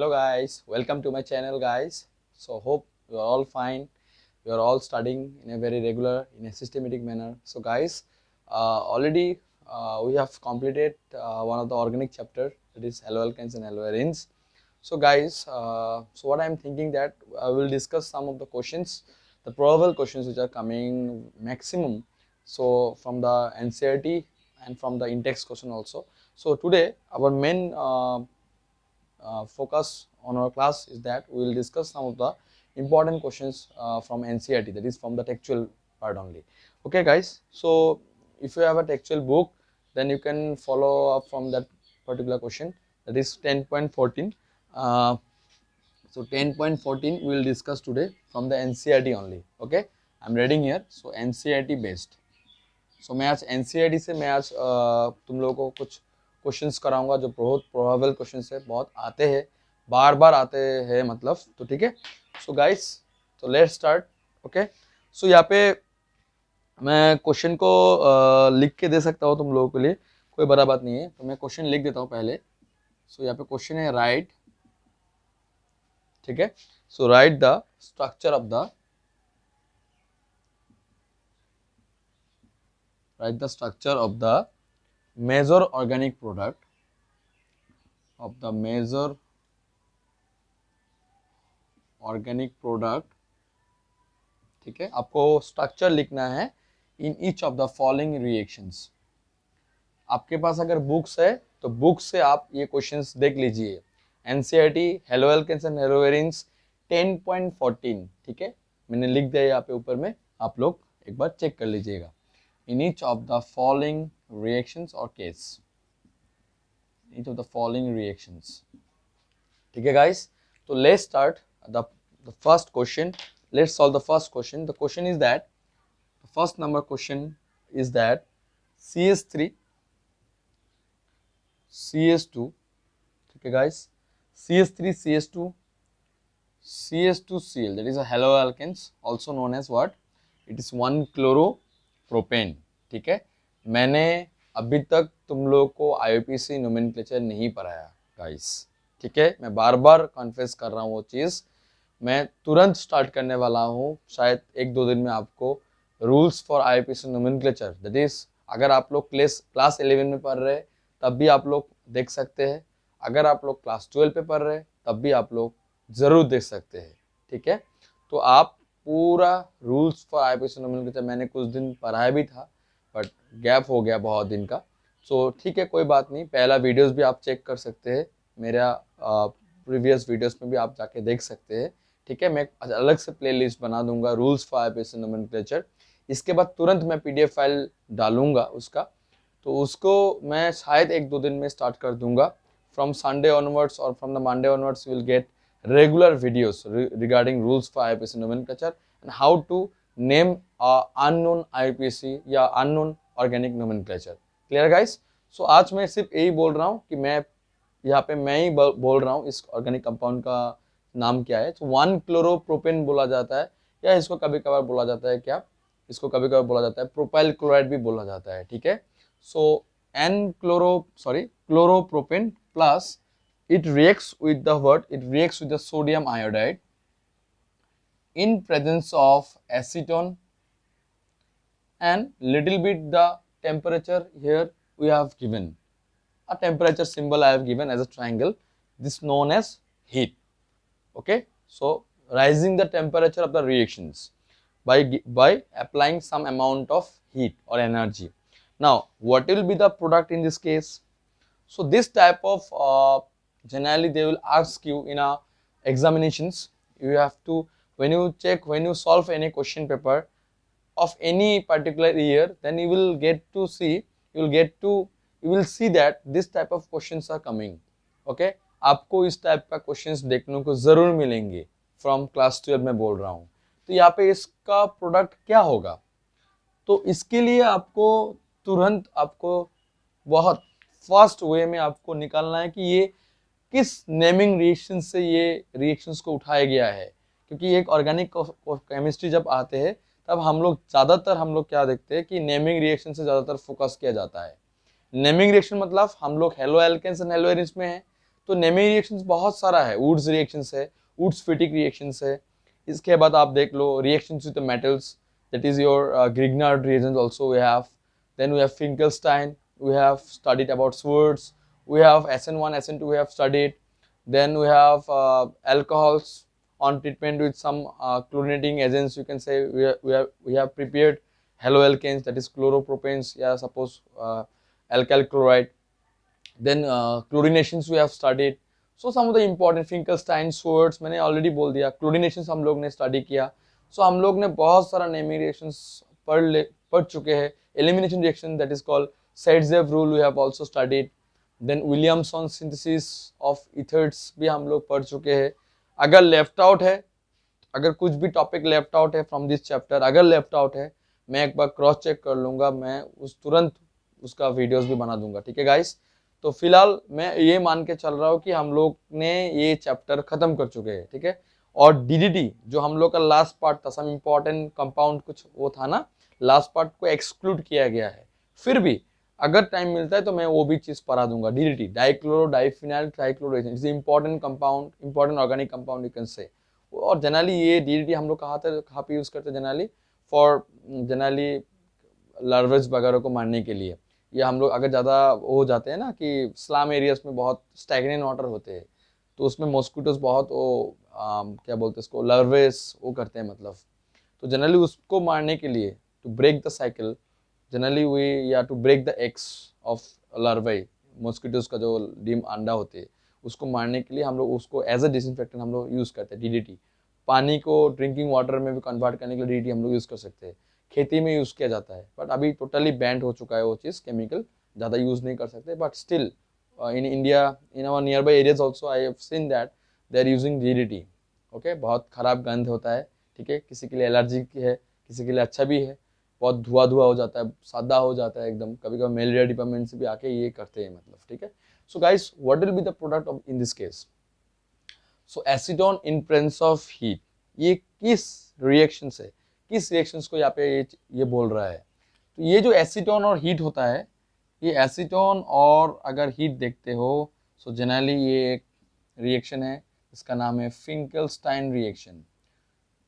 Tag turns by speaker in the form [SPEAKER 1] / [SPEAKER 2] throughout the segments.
[SPEAKER 1] Hello guys, welcome to my channel guys. So hope you are all fine. You are all studying in a very regular, in a systematic manner. So guys, already we have completed one of the organic chapter, that is haloalkanes and haloarenes. So guys, so what I am thinking that I will discuss some of the questions, the probable questions which are coming maximum. So from the NCERT and from the in-text question also. So today our main focus on our class is that we will discuss some of the important questions from NCERT, that is from the textual part only. Okay guys, so if you have a textual book, then you can follow up from that particular question, that is 10.14. So 10.14 we will discuss today from the NCERT only. Okay, I am reading here. So NCERT based. So मैं आज NCERT से मैं आज तुम लोगों को कुछ questions कराऊंगा जो बहुत प्रोबेबल क्वेश्चंस है, बहुत आते हैं, बार बार आते हैं मतलब, तो ठीक है. सो गाइस, तो लेट्स स्टार्ट. ओके, सो यहाँ पे मैं क्वेश्चन को लिख के दे सकता हूँ तुम लोगों के लिए, कोई बड़ा बात नहीं है. तो मैं क्वेश्चन लिख देता हूँ पहले. सो यहाँ पे क्वेश्चन है राइट, ठीक है. So right the structure of the write the structure of the major organic product ठीक है. आपको स्ट्रक्चर लिखना है in each of the following reactions. आपके पास अगर बुक्स है तो बुक से आप ये क्वेश्चंस देख लीजिए. एनसीईआरटी हेलोएल्केन्स एंड हेलोएरीन्स 10.14, ठीक है, मैंने लिख दिया यहाँ पे ऊपर में, आप लोग एक बार चेक कर लीजिएगा. In each of the following reactions or case, each of the following reactions, ठीक है guys. तो let's start the first question. Let's solve the first question. The question is that the first number question is that CH3 CH2, ठीक है guys, CH3 CH2 CH2Cl, that is a haloalkanes, also known as what, it is 1-chloro-propane. ठीक है. मैंने अभी तक तुम लोगों को IUPAC नोमेनक्लेचर नहीं पढ़ाया गाइस, ठीक है. मैं बार बार कन्फेस कर रहा हूँ वो चीज़. मैं तुरंत स्टार्ट करने वाला हूँ, शायद 1-2 दिन में आपको rules for IUPAC nomenclature, that is अगर आप लोग क्लास 11 में पढ़ रहे तब भी आप लोग देख सकते हैं, अगर आप लोग क्लास 12 पे पढ़ रहे तब भी आप लोग ज़रूर देख सकते हैं, ठीक है. तो आप पूरा रूल्स फॉर IUPAC नोमेनक्लेचर मैंने कुछ दिन पढ़ाया भी था, बट गैप हो गया बहुत दिन का. सो ठीक है, कोई बात नहीं. पहला वीडियोस भी आप चेक कर सकते हैं, मेरा प्रीवियस वीडियोस में भी आप जाके देख सकते हैं, ठीक है. मैं अलग से प्लेलिस्ट बना दूंगा रूल्स फॉर IUPAC नोमेनक्लेचर. इसके बाद तुरंत मैं PDF फाइल डालूंगा उसका, तो उसको मैं शायद 1-2 दिन में स्टार्ट कर दूंगा. फ्रॉम संडे ऑनवर्ड्स और from the Monday onwards will get regular videos regarding rules for IUPAC nomenclature and how to name unknown IUPAC या unknown organic nomenclature. Clear guys? So आज मैं सिर्फ यही बोल रहा हूँ कि मैं यहाँ पे मैं ही बोल रहा हूँ इस ऑर्गेनिक कंपाउंड का नाम क्या है. तो 1-क्लोरोप्रोपेन बोला जाता है, या इसको कभी कभार बोला जाता है क्या, इसको कभी कभार बोला जाता है प्रोपाइल क्लोराइड भी बोला जाता है, ठीक है. So chloropropane plus it reacts with the what? It reacts with the sodium iodide in presence of acetone, and little bit the temperature here we have given a temperature symbol I have given as a triangle, this known as heat. Okay, so rising the temperature of the reactions by applying some amount of heat or energy. Now what will be the product in this case? So this type of generally they will ask you in examinations. You have to, when you solve any question paper of any particular year, then you will get to see, you will see that this type of questions are coming. Okay, आपको इस type का questions देखने को जरूर मिलेंगे from class 12 में बोल रहा हूँ. तो यहाँ पे इसका प्रोडक्ट क्या होगा, तो इसके लिए आपको तुरंत आपको बहुत फास्ट वे में आपको निकालना है कि ये किस नेमिंग रिएक्शन से ये रिएक्शंस को उठाया गया है. क्योंकि एक ऑर्गेनिक केमिस्ट्री जब आते हैं तब हम लोग क्या देखते हैं कि नेमिंग रिएक्शन से ज़्यादातर फोकस किया जाता है. नेमिंग रिएक्शन मतलब हम लोग हेलोएल्केन्स एंड हेलोएरीन्स में है, तो नेमी रिएक्शंस बहुत सारा है, वुड्स रिएक्शंस है, वुड्स फिटिक रिएक्शंस है। इसके बाद आप देख लो reactions with the metals, that is your Grignard reagents also we have. Then we have Finkelstein, we have studied about Swartz, we have SN1, SN2 we have studied, then we have alcohols on treatment with some chlorinating agents, you can say we have prepared haloalkanes, that is chloropropanes, yeah, suppose alkyl chloride, then chlorinations we have studied. So some of the important Finkelstein, Swartz मैंने already बोल दिया, chlorinations हम लोग ने study किया। So हम लोग ने बहुत सारा नेमी reactions पढ़ चुके हैं। Elimination reaction, that is called Saidzev rule, we have also studied. Then Williamson synthesis of ethers भी हम लोग पढ़ चुके हैं। अगर लेफ्ट आउट है, अगर कुछ भी टॉपिक लेफ्ट आउट है फ्रॉम दिस चैप्टर, अगर लेफ्ट आउट है, मैं एक बार क्रॉस चेक कर लूंगा, मैं उस तुरंत उसका वीडियोस भी बना दूंगा, ठीक है गाइस। तो फिलहाल मैं ये मान के चल रहा हूँ कि हम लोग ने ये चैप्टर खत्म कर चुके हैं, ठीक है। और डीडीटी जो हम लोग का लास्ट पार्ट था, सम इम्पॉर्टेंट कंपाउंड कुछ वो था ना, लास्ट पार्ट को एक्सक्लूड किया गया है। फिर भी अगर टाइम मिलता है तो मैं वो भी चीज पढ़ा दूंगा। DDT, dichloro diphenyl trichloroethane, is important compound, important organic compound you can say. और जनरली ये डीडीटी हम लोग कहाँ पे यूज करते हैं, जनरली फॉर जनरली लार्वेज वगैरह को मारने के लिए। या हम लोग अगर ज़्यादा हो जाते हैं ना कि स्लम एरियाज में बहुत स्टैग्नेंट वाटर होते हैं, तो उसमें मॉस्किटोज बहुत वो क्या बोलते हैं उसको, लार्वेस वो करते हैं मतलब। तो जनरली उसको मारने के लिए, to break the cycle, generally we या to break the eggs of larvae, mosquitoes का जो डिम अंडा होते हैं, उसको मारने के लिए हम लोग उसको एज अ डिसइंफेक्टेंट हम लोग यूज़ करते हैं डीडीटी। पानी को ड्रिंकिंग वाटर में भी कन्वर्ट करने के लिए डीडीटी हम लोग यूज़ कर सकते हैं। खेती में यूज़ किया जाता है, बट अभी टोटली बैंड हो चुका है वो चीज़, केमिकल ज़्यादा यूज़ नहीं कर सकते। But still in India, in our nearby areas also I have seen that they are using DDT. Okay, बहुत ख़राब गंध होता है, ठीक है, किसी के लिए एलर्जी है, किसी के लिए अच्छा भी है, बहुत धुआं धुआं हो जाता है, सादा हो जाता है एकदम, कभी कभी मलेरिया डिपार्टमेंट से भी आके ये करते हैं मतलब, ठीक है। So guys, what will be the product of in this case? So acetone in presence of heat, ये किस रिएक्शन से, किस रिएक्शंस को यहाँ पे ये बोल रहा है? तो ये जो एसीटोन और हीट होता है, ये एसीटोन और अगर हीट देखते हो, सो जनरली ये एक रिएक्शन है, इसका नाम है फिंकलस्टाइन रिएक्शन।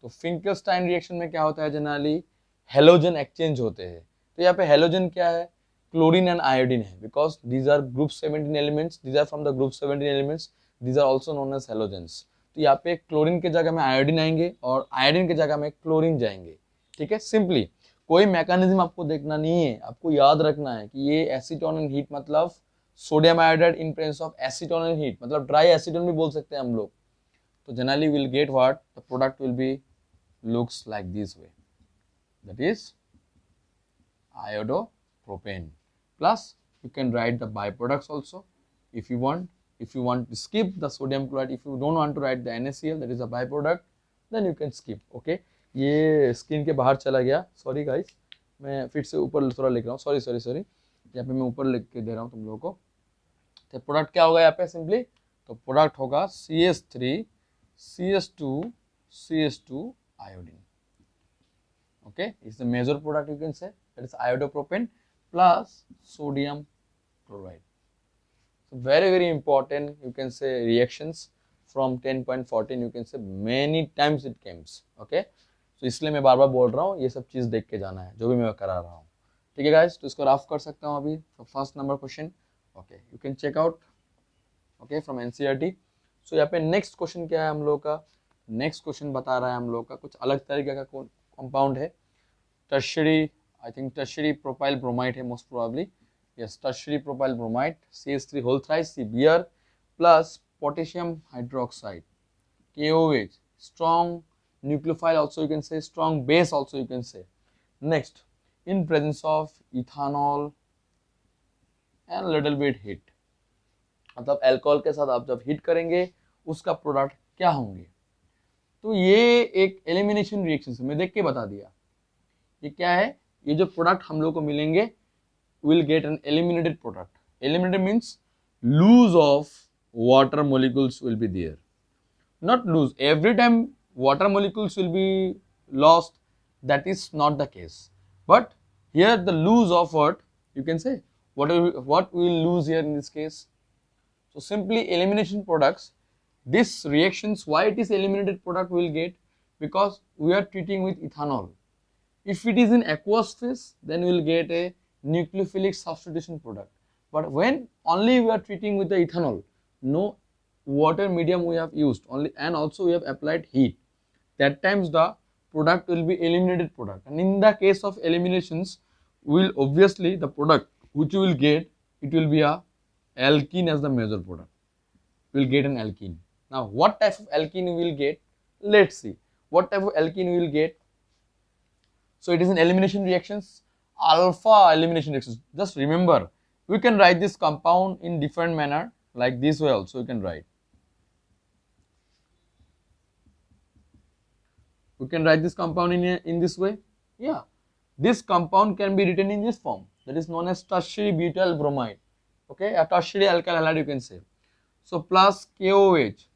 [SPEAKER 1] तो फिंकलस्टाइन रिएक्शन में क्या होता है, जनरली हेलोजन एक्सचेंज होते हैं। तो यहाँ पे हेलोजन क्या है, क्लोरीन एंड आयोडीन है, because these are group 17 elements, these are from the group 17 elements, these are also known as halogens. तो यहाँ पे क्लोरीन के जगह में आयोडीन आएंगे और आयोडीन के जगह में क्लोरीन जाएंगे, ठीक है। सिंपली कोई मैकेनिज्म आपको देखना नहीं है, आपको याद रखना है कि ये एसीटोन एंड हीट मतलब sodium iodide in presence of acetone and heat, मतलब ड्राई एसीटोन भी बोल सकते हैं हम लोग। तो generally will get what, the product will be looks like this way, that is iodopropane. Plus you can write the byproducts also if you want. If you want to skip the sodium chloride, if you don't want to write the NaCl, that is a byproduct, then you can skip. Okay, ये screen के बाहर चला गया, sorry guys, मैं फिर से ऊपर थोड़ा लिख रहा हूँ, सॉरी सॉरी सॉरी, यहाँ पे मैं ऊपर लिख के दे रहा हूँ तुम लोगों को। तो प्रोडक्ट क्या होगा यहाँ पे सिंपली, तो प्रोडक्ट होगा CH3 CH2 CH2 iodine. Okay, it's the major product you can say, that is iodopropane plus sodium chloride. So very very important, you can say reactions from 10.14, you can say many times it comes. Okay, so इसलिए मैं बार बार बोल रहा हूँ, ये सब चीज़ देख के जाना है जो भी मैं करा रहा हूँ, ठीक है गाइस। तो इसको रफ कर सकता हूँ अभी। तो first number question, okay, you can check out, okay, from NCERT। So यहाँ पे नेक्स्ट क्वेश्चन क्या है हम लोग का, नेक्स्ट क्वेश्चन बता रहा है हम लोग का कुछ अलग तरीके का कंपाउंड है, tertiary, I think tertiary propyl bromide है most probably, yes, tertiary propyl bromide, CH3 whole thrice CBr plus potassium hydroxide, KOH, strong nucleophile also you can say, strong base also you can say. Next, in presence of ethanol and little bit heat, मतलब alcohol के साथ आप जब heat करेंगे उसका product क्या होंगे। तो ये एक एलिमिनेशन रिएक्शन से मैं देख के बता दिया, ये क्या है, ये जो प्रोडक्ट हम लोग को मिलेंगे, will get an eliminated product. Eliminated means lose of water molecules will be there, not lose every time water molecules will be lost, that is not the case, but here the lose of what you can say, what we will lose here in this case, So simply elimination products, this reactions, why it is eliminated product will get, because we are treating with ethanol. If it is in aqueous phase, then we will get a nucleophilic substitution product. But when only we are treating with the ethanol, no water medium we have used only, and also we have applied heat, that times the product will be eliminated product. And in the case of eliminations, will obviously the product which you will get, it will be a alkene as the major product. We will get an alkene. Now what type of alkene we will get? Let's see what type of alkene we will get. So it is an elimination reactions, alpha elimination reactions. Just remember, we can write this compound in different manner, like this way also you can write. We can write this compound in this way. Yeah, this compound can be written in this form, that is known as tertiary butyl bromide. Okay, a tertiary alkyl halide you can say. So plus KOH,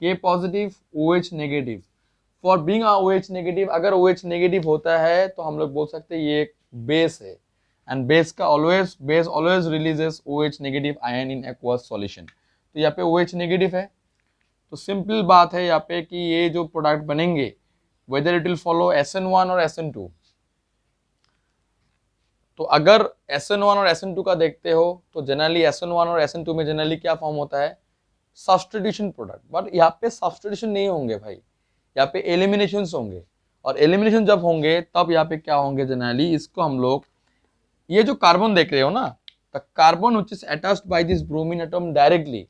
[SPEAKER 1] K positive, OH negative. For being OH negative, अगर OH negative होता है तो हम लोग बोल सकते हैं ये एक बेस है, and base always releases OH negative ion in aqueous solution. तो यहाँ पे OH नेगेटिव है, तो सिंपल बात है यहाँ पे कि ये जो प्रोडक्ट बनेंगे, whether it will follow SN1 और SN2. तो अगर SN1 और SN2 का देखते हो तो जनरली SN1 और SN2 में जनरली क्या फॉर्म होता है? Substitution product. बट यहाँ पे सब्स्टिट्यूशन नहीं होंगे भाई, यहाँ पे एलिमिनेशंस होंगे, और एलिमिनेशन जब होंगे तब यहाँ पे क्या होंगे जनरली, इसको हम लोग, ये जो कार्बन देख रहे हो ना, the carbon which is attached by this bromine atom directly,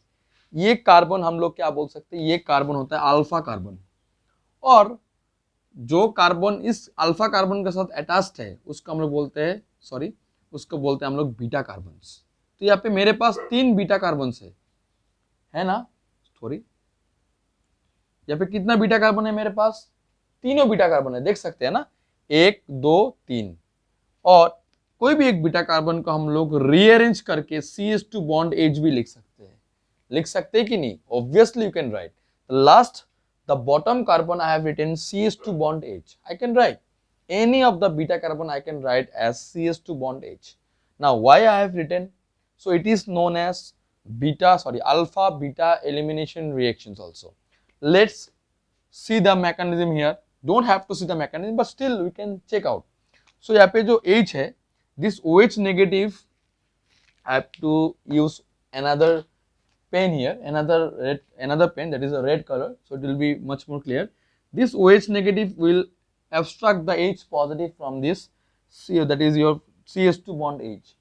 [SPEAKER 1] ये कार्बन हम लोग क्या बोल सकते हैं, ये कार्बन होता है अल्फा कार्बन. और जो कार्बन इस अल्फा कार्बन के साथ अटैच्ड है उसको हम लोग बोलते हैं, उसको बोलते हैं हम लोग बीटा कार्बन्स. तो यहाँ पे मेरे पास 3 बीटा कार्बन्स है ना, सॉरी यहाँ पे कितना बीटा कार्बन है मेरे पास? तीनों बीटा कार्बन है, देख सकते हैं ना, 1 2 3. और कोई भी एक बीटा कार्बन को हम लोग रीअरेंज करके CH2 बॉन्ड H भी लिख सकते हैं कि नहीं? Obviously you can write. Last the bottom carbon I have written CH2 bond H. I can write any of the beta carbon, I can write as CH2 bond H. Now why I have written? So it is known as alpha beta elimination reactions also. Let's see the mechanism here. Don't have to see the mechanism, but still we can check out. So यहाँ पे जो H है, this OH negative, I have to use another pen here, another pen that is a red color, so it will be much more clear. This OH negative will abstract the H positive from this, that is your CH2 bond H,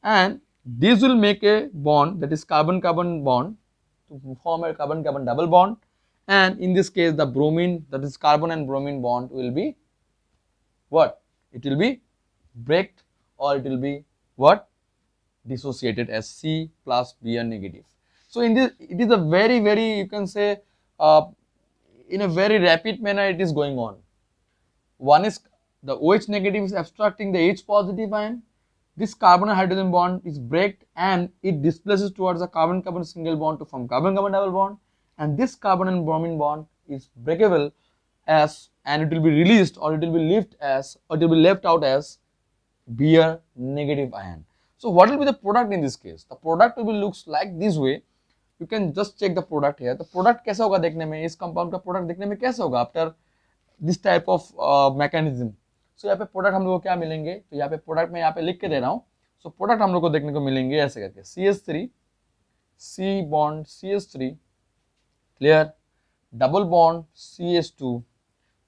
[SPEAKER 1] and this will make a bond, that is carbon-carbon bond, to form a carbon-carbon double bond, and in this case the bromine, that is carbon and bromine bond, will be what? It will be breaked, or it will be what? Dissociated as C plus Br negative. So in this, it is a very, you can say, in a very rapid manner it is going on. One is the OH negative is abstracting the H positive ion. This carbon and hydrogen bond is breaked and it displaces towards the carbon-carbon single bond to form carbon-carbon double bond, and this carbon and bromine bond is breakable as, and it will be released, or it will be left out as Br negative ion. So what will be the product in this case? The product will be looks like this way. You can just check the product here. The product कैसा होगा देखने में, इस compound का product देखने में कैसा होगा after this type of mechanism. So यहाँ पे प्रोडक्ट हम लोग को क्या मिलेंगे, तो यहाँ पे प्रोडक्ट में यहाँ पे लिख के दे रहा हूँ. सो प्रोडक्ट हम लोग को देखने को मिलेंगे ऐसे करके, CH3, C bond CH3, clear, double bond CH2,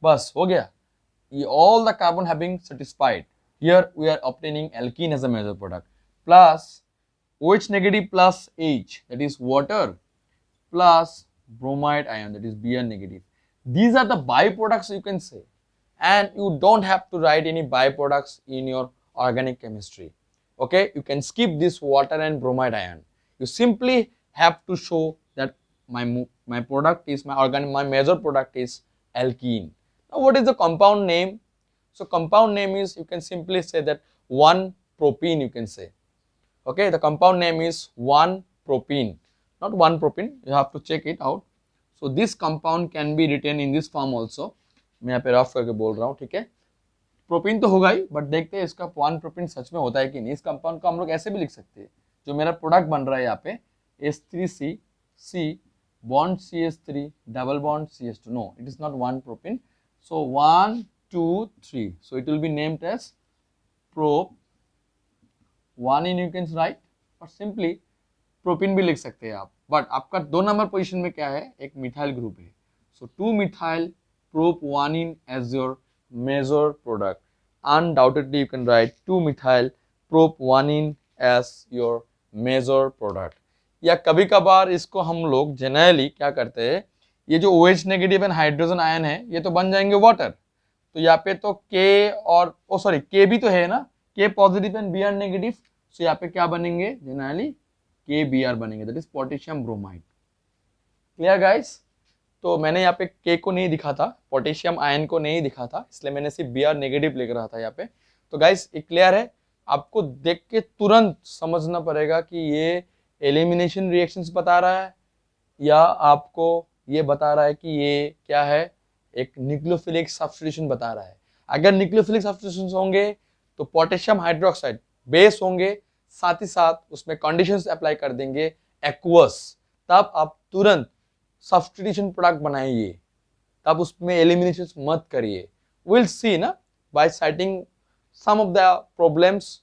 [SPEAKER 1] बस हो गया. ये all the carbon having satisfied. Here we are obtaining alkene as a major product, plus OH negative plus H, that is water, plus bromide ion, that is Br negative. These are the byproducts you can say, and you don't have to write any byproducts in your organic chemistry. Okay, you can skip this water and bromide ion. You simply have to show that my product is my major product is alkene. Now what is the compound name? So compound name is, you can simply say that 1-propene, you can say. Okay, the compound name is 1-propene, not 1-propene, you have to check it out. So this compound can be written in this form also. मैं यहाँ पे rough करके बोल रहा हूँ, ठीक है. Propene तो होगा ही, बट देखते हैं इसका 1-propene सच में होता है कि नहीं. इस कंपाउंड को हम लोग ऐसे भी लिख सकते हैं, जो मेरा प्रोडक्ट बन रहा है यहाँ पे H3C C bond CH3 double bond CH2. No, it is not one propene. So 1 2 3. So it will be named as prop 1 in you can write or simply propene भी लिख सकते हैं आप, बट आपका 2 नंबर पोजीशन में क्या है, एक मिथाइल ग्रुप है. So 2 methyl prop 1 ene as your major product. Undoubtedly you can write 2 methyl prop 1 ene as your major product. या कभी कभार इसको हम लोग जनरली क्या करते हैं, ये जो OH negative and hydrogen ion है ये तो बन जाएंगे वाटर. तो यहाँ पे तो K और K भी तो है ना, K positive and Br negative. So यहाँ पे क्या बनेंगे जनरली KBr बनेंगे, that is potassium bromide. Clear guys? तो मैंने यहाँ पे K को नहीं दिखा था, पोटेशियम आयन को नहीं दिखा था, इसलिए मैंने सिर्फ Br नेगेटिव लिख रहा था यहाँ पे. तो गाइस ये क्लियर है, आपको देख के तुरंत समझना पड़ेगा कि ये एलिमिनेशन रिएक्शंस बता रहा है या आपको ये बता रहा है कि ये क्या है, एक न्यूक्लियोफिलिक सब्स्टिट्यूशन बता रहा है. अगर न्यूक्लियोफिलिक सब्स्टिट्यूशंस होंगे तो पोटेशियम हाइड्रोक्साइड बेस होंगे, साथ ही साथ उसमें कंडीशंस अप्लाई कर देंगे एक्वस, तब आप तुरंत सब्स्टिट्यूशन प्रोडक्ट बनाइए, तब उसमें एलिमिनेशन मत करिए. विल सी ना by citing some of the problems,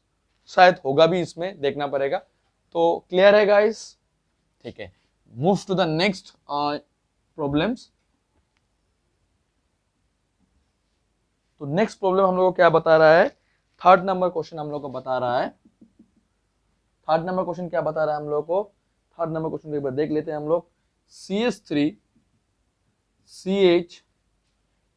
[SPEAKER 1] शायद होगा भी, इसमें देखना पड़ेगा. तो क्लियर है गाइस? ठीक है, move to the next problems. तो नेक्स्ट प्रॉब्लम हम लोग को क्या बता रहा है, 3rd नंबर क्वेश्चन हम लोग को बता रहा है. 3rd नंबर क्वेश्चन क्या बता रहा है हम लोग को, 3rd नंबर क्वेश्चन एक बार देख लेते हैं हम लोग. CH3 CH,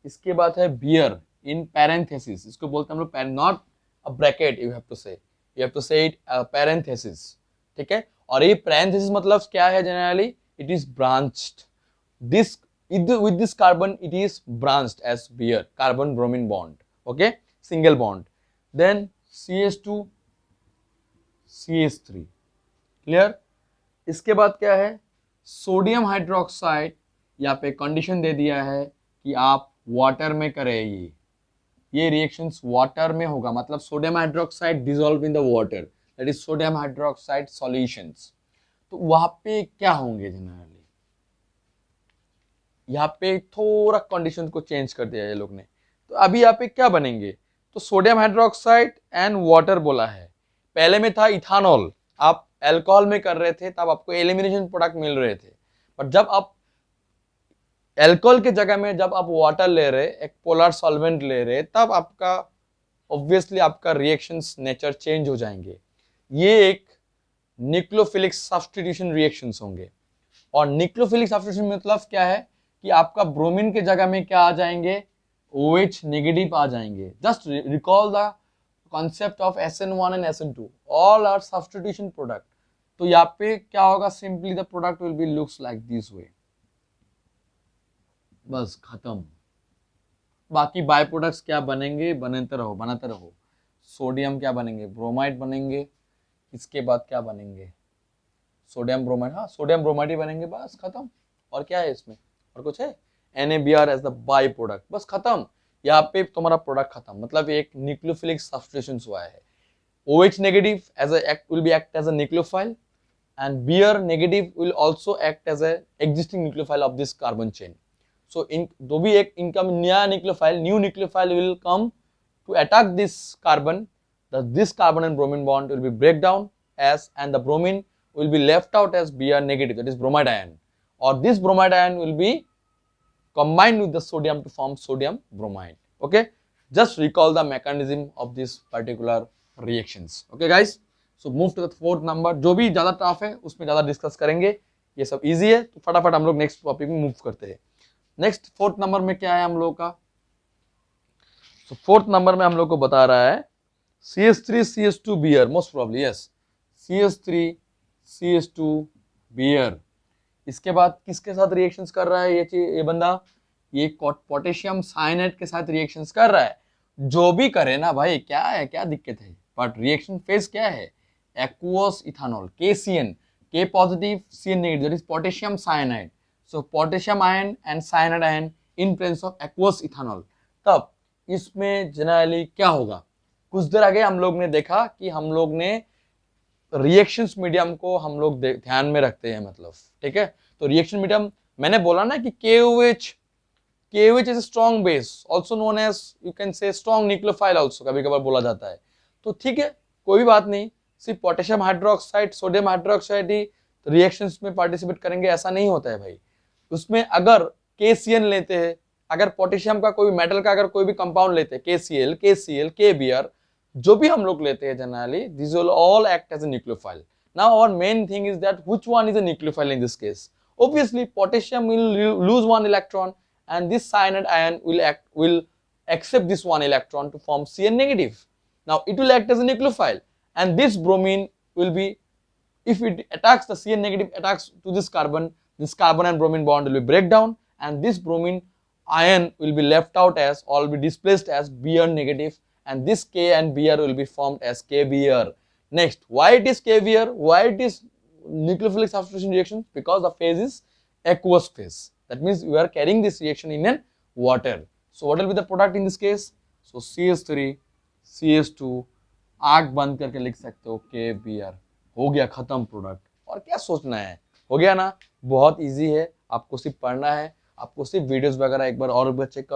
[SPEAKER 1] इसके बाद है बियर इन पैरेंथेसिस. इसको बोलते हैं हम लोग, not a bracket, you have to say it parenthesis. ठीक है, और ये पैरेंथेसिस मतलब क्या है generally, it is branched. This with this carbon it is branched as beer, carbon bromine bond, okay, single bond. Then CH2 CH3, clear. इसके बाद क्या है, सोडियम हाइड्रोक्साइड. यहाँ पे कंडीशन दे दिया है कि आप वाटर में करें, ये रिएक्शंस वाटर में होगा, मतलब sodium hydroxide dissolve in the water, that is sodium hydroxide solutions. तो वहां पे क्या होंगे जनरली, यहाँ पे थोड़ा कंडीशन को चेंज कर दिया ये लोग ने. तो अभी यहाँ पे क्या बनेंगे, तो सोडियम हाइड्रोक्साइड एंड वाटर बोला है. पहले में था इथानॉल, आप अल्कोहल में कर रहे थे तब आपको एलिमिनेशन प्रोडक्ट मिल रहे थे, पर जब आप अल्कोहल के जगह में जब आप वाटर ले रहे, एक पोलर सॉल्वेंट ले रहे, तब आपका ऑब्वियसली आपका रिएक्शंस नेचर चेंज हो जाएंगे. ये एक न्यूक्लियोफिलिक सब्स्टिट्यूशन रिएक्शंस होंगे. और न्यूक्लियोफिलिक सब्स्टिट्यूशन मतलब क्या है कि आपका ब्रोमीन के जगह में क्या आ जाएंगे, OH नेगेटिव आ जाएंगे. Just recall the concept of SN1 and SN2, all are substitution product. तो यहाँ पे क्या होगा, simply the product will be looks like this way, बस खत्म. बाकी बाय प्रोडक्ट्स क्या बनेंगे, बनाते रहो. सोडियम क्या बनेंगे, ब्रोमाइड बनेंगे. इसके बाद क्या बनेंगे, सोडियम ब्रोमाइड, हाँ सोडियम ब्रोमाइड ही बनेंगे, बस खत्म. और क्या है इसमें, और कुछ है, NaBr as the by product, बस खत्म. यहाँ पे तुम्हारा प्रोडक्ट खत्म, मतलब एक न्यूक्लियोफिलिक सब्स्टिट्यूशन हुआ है. OH negative as will be act as a nucleophile and Br negative will also act as a existing nucleophile of this carbon chain. So इन दो भी एक इनका नया nucleophile will come to attack this carbon. This carbon and bromine bond will be break down as, and the bromine will be left out as Br negative, that is bromide ion, or this bromide ion will be combined with the sodium to form sodium bromide. Okay, just recall the mechanism of this particular reactions. Okay guys, so move to the 4th number. जो भी ज़्यादा tough है उसमें ज़्यादा discuss करेंगे, ये सब easy है, तो फटाफट हम लोग नेक्स्ट टॉपिक में मूव करते हैं. नेक्स्ट 4th नंबर में क्या है हम लोग का, so 4th नंबर में हम लोग को बता रहा है CH3 CH2 Br, most probably yes, CH3 CH2 Br. इसके बाद किसके साथ रिएक्शंस कर रहा है ये बंदा, ये पोटेशियम साइनाइड के साथ रिएक्शंस कर रहा है. जो भी करे ना भाई, क्या है, क्या दिक्कत है, बट रिएक्शन फेज क्या है, aqueous ethanol, KCN, K positive CN negative, that is potassium cyanide. So potassium ion and cyanide ion in presence of aqueous ethanol. तब इसमें जनरली क्या होगा, कुछ देर आगे हम लोग ने देखा कि हम लोग ने रिएक्शंस मीडियम को हम लोग ध्यान में रखते हैं, मतलब ठीक है। तो रिएक्शन मीडियम मैंने बोला ना कि KOH is strong base, also known as you can say strong nucleophile also, कभी कभार बोला जाता है। तो ठीक है, कोई भी बात नहीं, सिर्फ पोटेशियम हाइड्रोक्साइड सोडियम हाइड्रोक्साइड ही रिएक्शंस में पार्टिसिपेट करेंगे ऐसा नहीं होता है भाई। उसमें अगर KCN लेते हैं, अगर पोटेशियम का कोई मेटल का अगर कोई भी कंपाउंड लेते हैं, KCl, KBr, जो भी हम लोग लेते हैं generally, this will all act as a nucleophile. Now our main thing is that which one is a nucleophile in this case. Obviously, potassium will lose one electron, and this cyanide ion will accept this one electron to form Cn negative. Now it will act as a nucleophile, and this bromine will be, if it attacks the Cn negative, attacks to this carbon and bromine bond will be break down, and this bromine ion will be left out as, or will be displaced as Br negative, and this K and Br will be formed as KBr. Next, why it is KBr? Why it is nucleophilic substitution reaction? Because the phase is aqueous phase. That means you are carrying this reaction in an water. So what will be the product in this case? So CH3, CH2, आग बंद करके लिख सकते हो KBr, हो गया खत्म product. और क्या सोचना है, हो गया ना, बहुत इजी है, आपको सिर्फ पढ़ना है, आपको सिर्फ वीडियोस वगैरह एक बार और चेक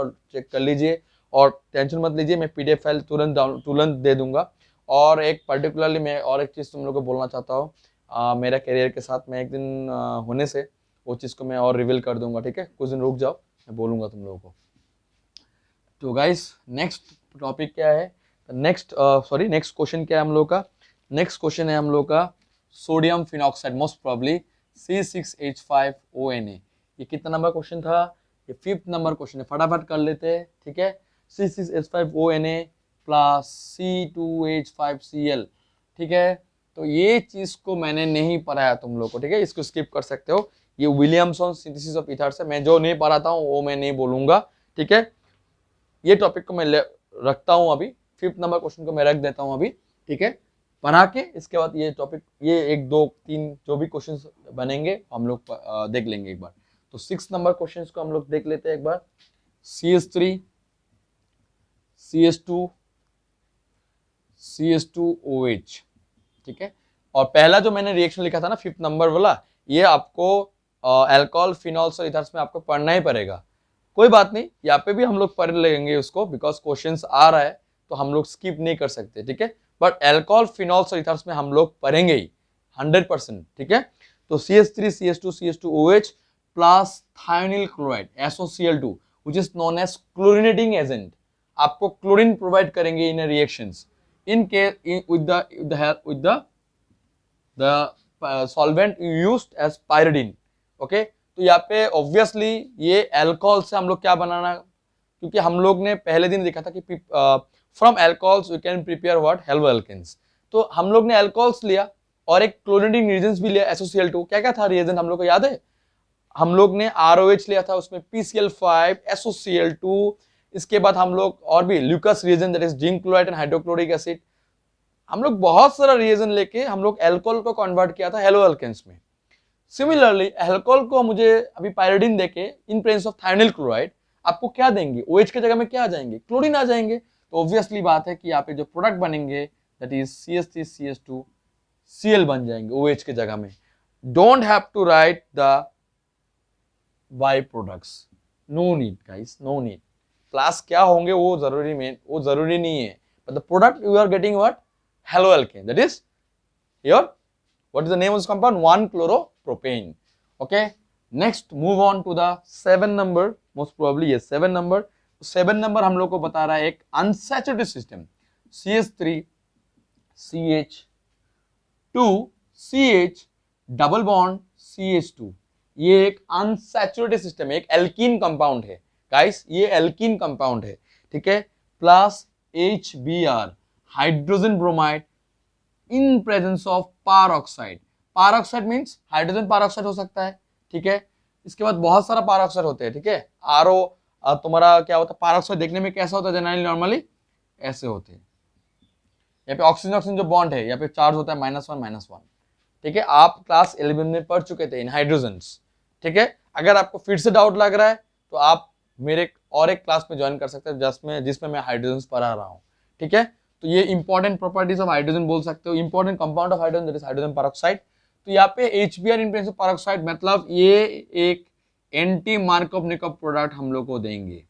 [SPEAKER 1] कर लीजिए, और टेंशन मत लीजिए, मैं PDF फाइल तुरंत दे दूंगा। और एक पर्टिकुलरली मैं और एक चीज़ तुम लोगों को बोलना चाहता हूँ, मेरा करियर के साथ मैं एक दिन होने से वो चीज़ को मैं और रिवील कर दूंगा, ठीक है, कुछ दिन रुक जाओ, मैं बोलूँगा तुम लोगों को। तो गाइस नेक्स्ट टॉपिक क्या है, नेक्स्ट क्वेश्चन क्या है हम लोग का? नेक्स्ट क्वेश्चन है हम लोग का sodium phenoxide, most probably C6H5ONa। ये कितना नंबर क्वेश्चन था? ये 5th नंबर क्वेश्चन है, फटाफट कर लेते हैं, ठीक है। C6H5ONa प्लस C2H5Cl, ठीक है। तो ये चीज को मैंने नहीं पढ़ाया तुम लोग को, ठीक है, इसको स्किप कर सकते हो। ये विलियमसन सिंथेसिस ऑफ ईथर्स है, मैं जो नहीं पढ़ाता हूँ वो मैं नहीं बोलूंगा, ठीक है। ये टॉपिक को मैं रखता हूँ अभी, 5th नंबर क्वेश्चन को मैं रख देता हूँ अभी, ठीक है, पढ़ा के इसके बाद ये टॉपिक, ये 1 2 3 जो भी क्वेश्चन बनेंगे हम लोग देख लेंगे एक बार। तो 6th नंबर क्वेश्चन को हम लोग देख लेते हैं एक बार। CH3, CH2, CH2OH, ठीक है। और पहला जो मैंने रिएक्शन लिखा था ना 5th नंबर वाला, ये आपको अल्कोहल फिनॉल्स और इथर्स में आपको पढ़ना ही पड़ेगा। कोई बात नहीं, यहाँ पे भी हम लोग पढ़ लेंगे उसको, बिकॉज क्वेश्चंस आ रहा है तो हम लोग स्किप नहीं कर सकते, ठीक है। बट अल्कोहल फिनॉल्स और इथर्स में हम लोग पढ़ेंगे ही 100%, ठीक है। तो CH3, CH2, CH2OH plus thionyl chloride SOCl2 which is known as chlorinating agent, आपको क्लोरीन प्रोवाइड करेंगे इन reactions in case with the solvent used as pyridine, okay। तो यहाँ पे ऑब्वियसली ये अल्कोहल से हम लोग क्या बनाना, क्योंकि हम लोग ने पहले दिन देखा था कि from alcohols we can prepare what, halo alkenes. तो हम लोग ने अल्कोहल्स लिया और एक क्लोरिनेटिंग रिएजेंट्स भी लिया SOCl2। क्या क्या था रिएजेंट हम लोग को याद है? हम लोग ने ROH लिया था, उसमें PCl5, SOCl2, इसके बाद हम लोग और भी Lucas reagent that is zinc chloride and hydrochloric acid, हम लोग बहुत सारा रिएजेंट लेके हम लोग अल्कोहल को कन्वर्ट किया था हेलो एल्केन्स में। सिमिलरली अल्कोहल को मुझे अभी पायरिडीन देके इन प्रेजेंस ऑफ थायोनिल क्लोराइड आपको क्या देंगे, OH के जगह में क्या आ जाएंगे, क्लोरीन आ जाएंगे। तो ऑब्वियसली बात है कि यहाँ पे जो प्रोडक्ट बनेंगे that is CH3 CH2 Cl बन जाएंगे OH के जगह में। Don't have to write the by products, no need guys, no need. Class क्या होंगे वो जरूरी नहीं है, but the product you are getting what, haloalkane, that is your, what is the name of this compound, 1-chloropropane, okay। next move on to the 7 number, most probably yes 7 number। 7 number हम लोग को बता रहा है एक unsaturated system CH3 CH2 CH double bond CH2, ये एक unsaturated system है, एक एल्कीन कंपाउंड है गाइस, ये एल्कीन कंपाउंड है, ठीक है। Plus HBr, hydrogen bromide in presence of peroxide. Peroxide means hydrogen peroxide हो सकता है, ठीक है। इसके बाद बहुत सारा पारऑक्साइड होते हैं, ठीक है। RO तुम्हारा क्या होता है, पारऑक्साइड देखने में कैसा होता है जनरली, नॉर्मली ऐसे होते हैं। यहाँ पे ऑक्सीजन ऑक्सीजन जो बॉन्ड है यहाँ पे चार्ज होता है -1, ठीक है। आप क्लास 11 में पढ़ चुके थे इन हाइड्रोजन्स, ठीक है। अगर आपको फिर से डाउट लग रहा है तो आप मेरे और एक क्लास में ज्वाइन कर सकते हैं जिसमें मैं हाइड्रोजन्स पढ़ा रहा हूँ, ठीक है। तो ये इंपॉर्टेंट प्रॉपर्टीज ऑफ हाइड्रोजन बोल सकते हो, important compound of hydrogen that is hydrogen peroxide. तो यहाँ पे HBr in presence of peroxide मतलब ये एक एंटी मार्कऑफ निकोव प्रोडक्ट हम लोग को देंगे,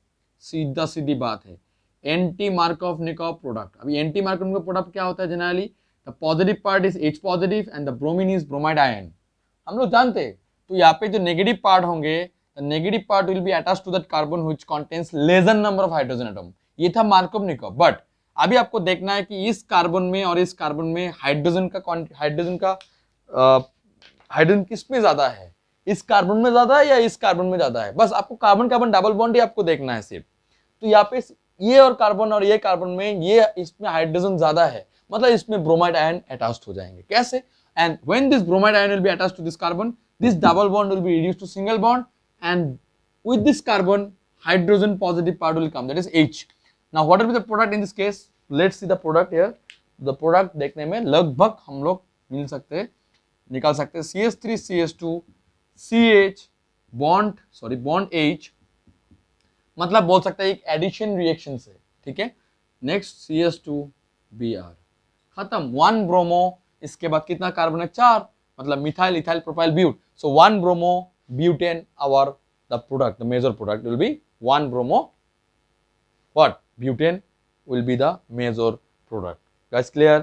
[SPEAKER 1] सीधा सीधी बात है, एंटी मार्कऑफ निकोव प्रोडक्ट। अभी एंटी मार्कऑफ निकोव प्रोडक्ट क्या होता है generally, the positive part is H positive and the bromine is bromide ion, हम लोग जानते हैं। तो यहाँ पे जो नेगेटिव पार्ट होंगे, the negative part will be attached to that carbon which contains lesser number of hydrogen atom. ये था मार्कऑफ निकोव। बट अभी आपको देखना है कि इस कार्बन में और इस कार्बन में हाइड्रोजन किस में ज्यादा है, इस कार्बन में ज्यादा है या इस कार्बन में ज्यादा है। बस आपको कार्बन कार्बन डबल बॉन्ड ही आपको देखना है सिर्फ। तो यहाँ पे ये और कार्बन और ये कार्बन में ये इसमें हाइड्रोजन ज्यादा है, मतलब इसमें ब्रोमाइड आयन अटैच्ड हो जाएंगे। कैसे? And when this bromide ion will be attached to this carbon, this double bond will be reduced to single bond, and with this carbon hydrogen positive part will come, that is H. Now what will be the product in this case? Let's see the product here. The product देखने में लगभग हम लोग निकाल सकते हैं CH3 CH2 CH bond H, मतलब बोल सकते हैं एक एडिशन रिएक्शन से, ठीक है। नेक्स्ट CH2 Br, खत्म, 1 ब्रोमो, इसके बाद कितना कार्बन है, 4, मतलब methyl ethyl propyl but. So 1 bromo butane, the product, the major product will be 1 bromo what? Butane will be the major product. Guys clear?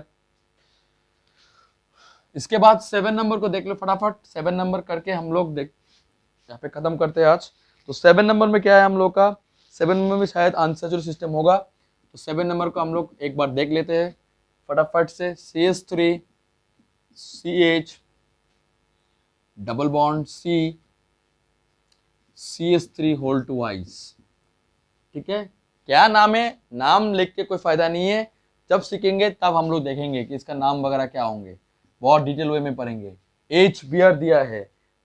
[SPEAKER 1] इसके बाद 7 नंबर को देख लो फटाफट। 7 नंबर करके हम लोग यहाँ पे खत्म करते हैं आज। तो 7 नंबर में क्या है हम लोग का, 7 नंबर में शायद अनसैचुरेटेड सिस्टम होगा। तो 7 नंबर को हम लोग एक बार देख लेते हैं फटाफट से। CH3 CH double bond C CH3 whole twice, ठीक है। क्या नाम है, नाम लिख के कोई फायदा नहीं है, जब सीखेंगे तब हम लोग देखेंगे कि इसका नाम वगैरह क्या होंगे, बहुत डिटेल वे में पढ़ेंगे। HBr दिया है,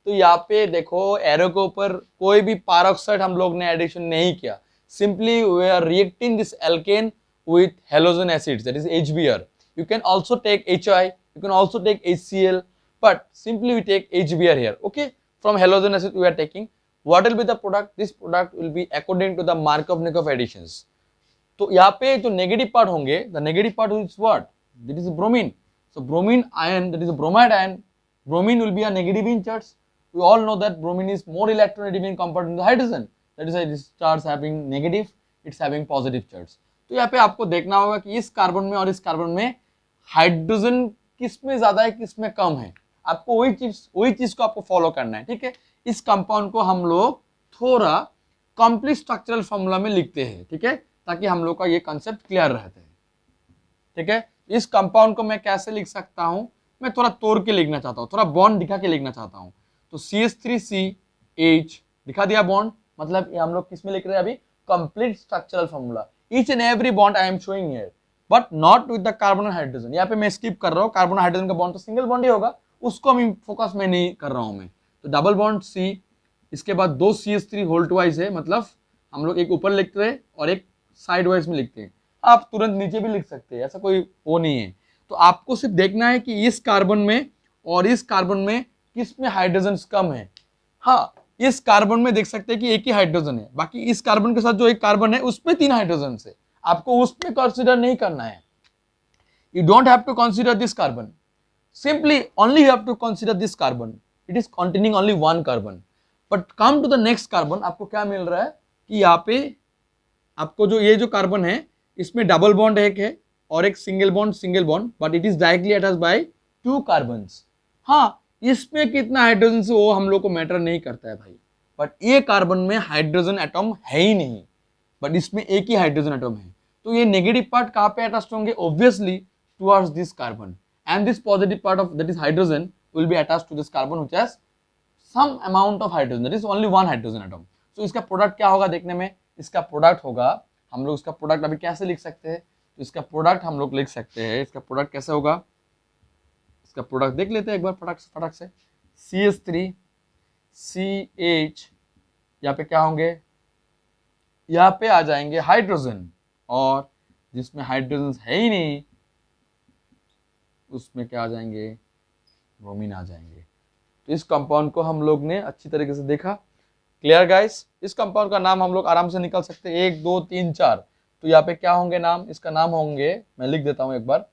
[SPEAKER 1] तो यहाँ पे देखो एरो के ऊपर कोई भी पैरोक्साइड हम लोग ने एडिशन नहीं किया, simply we are reacting this alkene with halogen acids, that is HBr. You can also take HI, you can also take HCl, but simply we take HBr here, okay. From halogen acid we are taking, what will be the product? This product will be according to the Markov-Nikov additions. तो यहाँ पे जो negative part होंगे, the negative part is what? That is bromine. So bromine ion, that is a bromide ion, bromine will be a negative in charge. We all know that bromine is more electronegative compared to the hydrogen, that is why this charge having negative, it's having positive charge. तो यहाँ पे आपको देखना होगा कि इस carbon में और इस कार्बन में हाइड्रोजन किस में ज्यादा है किस में कम है, आपको वही चीज को आपको फॉलो करना है, ठीक है। इस कंपाउंड को हम लोग थोड़ा कंप्लीट स्ट्रक्चरल फॉर्मूला में लिखते हैं, ठीक है, ताकि हम लोग का ये कंसेप्ट क्लियर रहता है, ठीक है। इस कंपाउंड को मैं कैसे लिख सकता हूं, मैं थोड़ा तोड़ के लिखना चाहता हूं, थोड़ा बॉन्ड दिखा के लिखना चाहता हूं। तो CH3CH दिखा दिया बॉन्ड, मतलब ये हम लोग किस में लिख रहे हैं अभी, complete structural formula. Each and every bond I am showing here, but not with the carbon and hydrogen. यहाँ पे मैं स्किप कर रहा हूँ, कार्बन हाइड्रोजन का बॉन्ड तो सिंगल बॉन्ड ही होगा, उसको हम फोकस में नहीं कर रहा हूँ मैं। तो डबल बॉन्ड C, इसके बाद 2 CH3 होल टू वाइज है, मतलब हम लोग एक ऊपर लिखते हैं और एक साइड वाइज में लिखते हैं, आप तुरंत नीचे भी लिख सकते हैं, ऐसा कोई वो नहीं है। तो आपको सिर्फ देखना है कि इस कार्बन में और इस कार्बन में किस में हाइड्रोजन कम है। हाँ, इस कार्बन में देख सकते हैं कि एक ही हाइड्रोजन है, बाकी इस कार्बन के साथ जो एक कार्बन है उसमें 3 हाइड्रोजन है, आपको उसमें कंसीडर नहीं करना है। You don't have to consider this carbon, simply only you have to consider this carbon, it is containing only 1 carbon. But come to the next carbon, आपको क्या मिल रहा है कि यहाँ पे आपको जो ये जो कार्बन है इसमें डबल बॉन्ड एक है और एक single bond, but it is directly attached bye 2 carbons. हाँ, इसमें कितना हाइड्रोजन से वो हम लोग को मैटर नहीं करता है भाई, बट ये कार्बन में हाइड्रोजन एटम है ही नहीं, बट इसमें एक ही हाइड्रोजन एटम है। तो ये नेगेटिव पार्ट कहाँ पे अटैच्ड होंगे, obviously towards this carbon, and this positive part of that is hydrogen will be attached to this carbon which has some amount of hydrogen, that is only 1 hydrogen atom. So इसका product क्या होगा देखने में, इसका product होगा, हम लोग इसका प्रोडक्ट अभी कैसे लिख सकते हैं, तो इसका प्रोडक्ट हम लोग लिख सकते हैं, इसका प्रोडक्ट कैसे होगा, इसका प्रोडक्ट देख लेते हैं एक बार फटाक से। CH3 CH, यहाँ पे क्या होंगे, यहाँ पे आ जाएंगे हाइड्रोजन, और जिसमें हाइड्रोजन है ही नहीं उसमें क्या आ जाएंगे, ब्रोमीन आ जाएंगे। तो इस कंपाउंड को हम लोग ने अच्छी तरीके से देखा। क्लियर गाइस, इस कंपाउंड का नाम हम लोग आराम से निकाल सकते हैं, 1 2 3 4। तो यहाँ पे क्या होंगे नाम, इसका नाम होंगे, मैं लिख देता हूँ एक बार,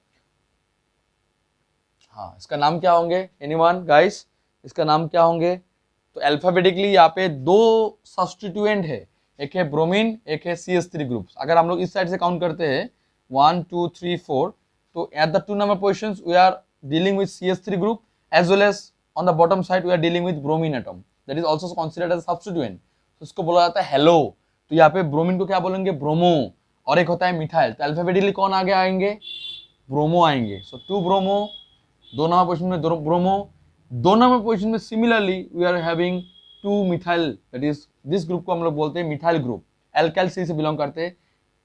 [SPEAKER 1] हाँ इसका नाम क्या होंगे, एनीवन गाइस, इसका नाम क्या होंगे। तो अल्फाबेटिकली यहाँ पे दो सब्स्टिट्यूएंट है, एक है ब्रोमीन, एक है CH3 ग्रुप। अगर हम लोग इस साइड से काउंट करते हैं 1 2 3 4, तो at the 2 number position we are dealing with CH3 group as well as on the bottom side we are dealing with bromine atom, that is also considered as substituent. तो इसको बोला जाता है hello. तो यहाँ पे ब्रोमीन को क्या बोलेंगे, ब्रोमो, और एक होता है मिथाइल। तो अल्फाबेटिकली कौन आगे आएंगे, ब्रोमो आएंगे। सो 2 ब्रोमो, 2 नंबर पोजिशन में ब्रोमो, 2 नंबर पोजिशन में similarly we are having 2 methyl, that is this group को हम लोग बोलते हैं मिथाइल ग्रुप, एल्काइल सी से बिलोंग करते हैं।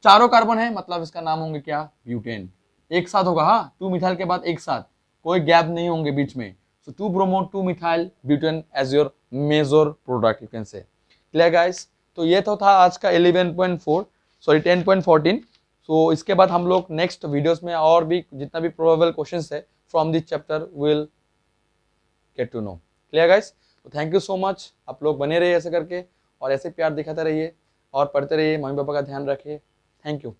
[SPEAKER 1] चारों कार्बन है, मतलब इसका नाम होंगे क्या, ब्यूटेन। एक साथ होगा, हाँ 2 मिथाइल के बाद एक साथ, कोई गैप नहीं होंगे बीच में। So 2 bromo 2 methyl butane as your major product you can say. Clear guys. तो ये तो था आज का 11.4 सॉरी 10.14। सो इसके बाद हम लोग नेक्स्ट वीडियोस में और भी जितना भी प्रोबेबल क्वेश्चंस है from this chapter will get to know. Clear guys. तो थैंक यू सो मच, आप लोग बने रहिए ऐसे करके और ऐसे प्यार दिखाते रहिए और पढ़ते रहिए, मम्मी पापा का ध्यान रखिए। Thank you.